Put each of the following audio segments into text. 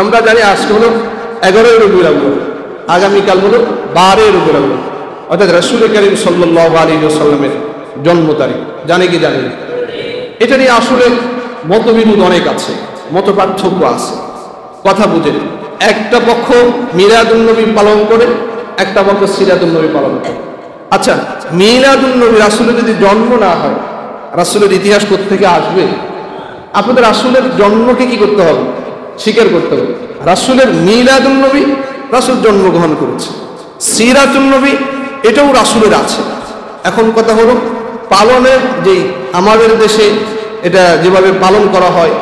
আমরা জানি আজকে হলো 11 রবিউল আউয়াল, আগামীকাল হলো 12 রবিউল আউয়াল, অর্থাৎ রাসূল করিম সাল্লাল্লাহু আলাইহি ওয়াসাল্লামের জন্ম তারিখ। জানি কি জানি না? এটা নিয়ে আসলে মতবিরোধ অনেক আছে, মত পার্থক্য আছে। কথা বুঝেন, একটা পক্ষ মিলাদুন নবী পালন করে, একটা পক্ষ সিরাতুন নবী পালন করে। আচ্ছা, মিলাদুন নবী, রাসূলের যদি জন্ম না হয়, রাসূলের ইতিহাস কোত্থেকে আসবে? আপনাদের রাসূলের জন্মকে কি করতে হবে? স্বীকার করতে হবে। রাসূলের মিলাদুন নবী, রাসূল জন্মগ্রহণ করেছে। সিরাতুন নবী, এটাও রাসূলের আছে। এখন কথা হলো পালনের যেই আমাদের দেশে এটা যেভাবে পালন করা হয়,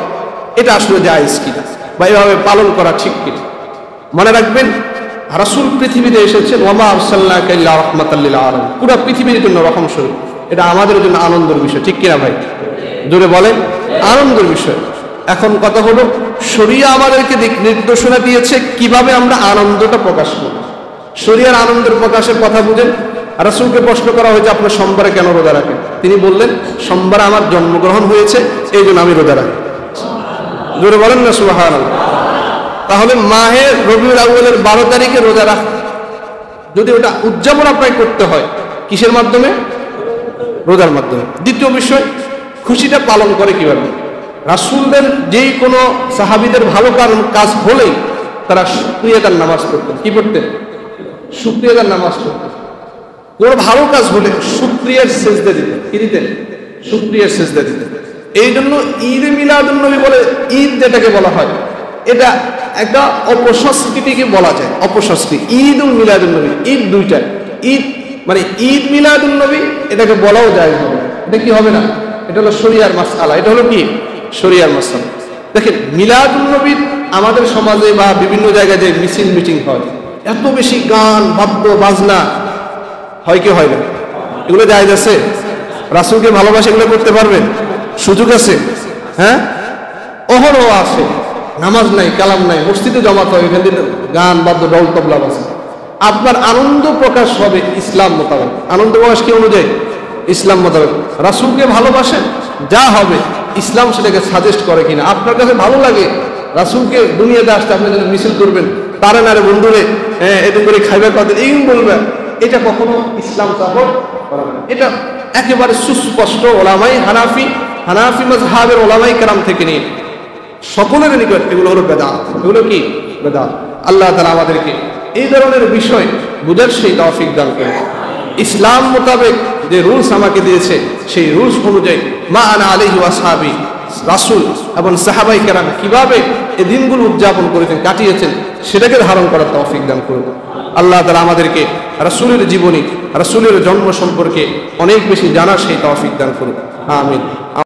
এটা আসলে জায়েজ কিনা বা এভাবে পালন করা ঠিক কিনা। মনে রাখবেন, রাসূল পৃথিবীতে এসেছেন ওয়া মা আরসালনাকা ইল্লা রাহমাতাল লিল আলামিন, পুরো পৃথিবীর জন্য রহম স্বরূপ। এটা আমাদের জন্য আনন্দের বিষয়, ঠিক কিনা ভাই? জোরে বলেন, আনন্দের বিষয়। এখন কথা হলো শরিয়া আমাদেরকে দিক নির্দেশনা দিয়েছে কিভাবে আমরা আনন্দটা প্রকাশ করব। শরিয়ার আনন্দের প্রকাশের কথা বুঝেন। রাসূলকে প্রশ্ন করা হয়েছে, আপনার সোমবারে কেন রোজা রাখেন? তিনি বললেন, সোমবারে আমার জন্মগ্রহণ হয়েছে, এই জন্য আমি রোজা রাখি। জোরে বলেন না সুবহানাল্লাহ। তাহলে মাহে রবিউল আউয়ালের 12 তারিখে রোজা রাখ, যদি ওটা উদযাপন আপনাকে করতে হয়, কিসের মাধ্যমে? রোজার মাধ্যমে। দ্বিতীয় বিষয়, খুশিটা পালন করে কিভাবে? রাসূলদের যেই কোনো সাহাবীদের ভালো কাজ হলেই তারা শুকরিয়ার নামাজ পড়তেন। কি পড়তেন? শুকরিয়ার নামাজ পড়তেন। কোনো ভালো কাজ হলে শুকরিয়ার সিজদা দিতেন। কি দিতেন? শুকরিয়ার সিজদা দিতেন। এই জন্য ঈদে মিলাদুন নবী বলে, ঈদ যেটাকে বলা হয়, এটা একটা অপসংস্কৃতিকে বলা যায়, অপসংস্কৃতি। ঈদুল মিলাদুন নবী, ঈদ দুইটা। ঈদ মানে ঈদ মিলাদুন নবী, এটাকে বলাও যায় হবে। এটা কি হবে না? এটা হলো শরিয়ার মাসআলা। এটা হলো কি? শরিয়ার মাসআলা। দেখেন, মিলাদুন নবী আমাদের সমাজে বা বিভিন্ন জায়গায় যে মিছিল মিটিং হয়, এত বেশি গান বাদ্য বাজনা হয় কি হয় না? এগুলো জায়েজ আছে? রাসূলকে ভালোবাসা এগুলো করতে পারবেন? সুযোগ আছে? হ্যাঁ, অহরহ আছে। নামাজ নাই, কালাম নাই, মসজিদে জমাত হয়, এখান থেকে গান বাদ্য ডল তবলা বাজে। আপনার আনন্দ প্রকাশ হবে ইসলাম মোতাবেক। আনন্দ প্রকাশ কি অনুযায়ী? ইসলাম মোতাবেক। রাসূলকে ভালোবাসেন, যা হবে ইসলাম সেটাকে সাজেস্ট করে কিনা। আপনার কাছে ভালো লাগে রাসূলকে দুনিয়াতে আসতে, আপনি যদি মিছিল করবেন, তারে নারে বন্ধুরে এরকম করে খাইবার কথা এই বলবেন, এটা কখনো ইসলাম সাপোর্ট করে না। এটা একেবারে সুস্পষ্ট ওলামাই হানাফি মাযহাবের ওলামাই কেরাম থেকে নিয়ে সকলের নিকট এগুলো হলো বেদাত। এগুলো কি? বেদাত। আল্লাহ তাআলা আমাদেরকে এই ধরনের বিষয় বুঝার সেই তৌফিক দান করেন। ইসলাম মোতাবেক যে রুলস আমাকে দিয়েছে, সেই রুলস অনুযায়ী মা আনা আলাইহি ওয়া আসহাবি, রাসূল এবং সাহাবায়ে কেরাম কিভাবে এই দিনগুলো উদযাপন করেছেন, কাটিয়েছেন, সেটাকে ধারণ করার তৌফিক দান করুন। আল্লাহ তাআলা আমাদেরকে রাসূলের জীবনী, রাসূলের জন্ম সম্পর্কে অনেক বেশি জানার সেই তৌফিক দান করুন। আমিন।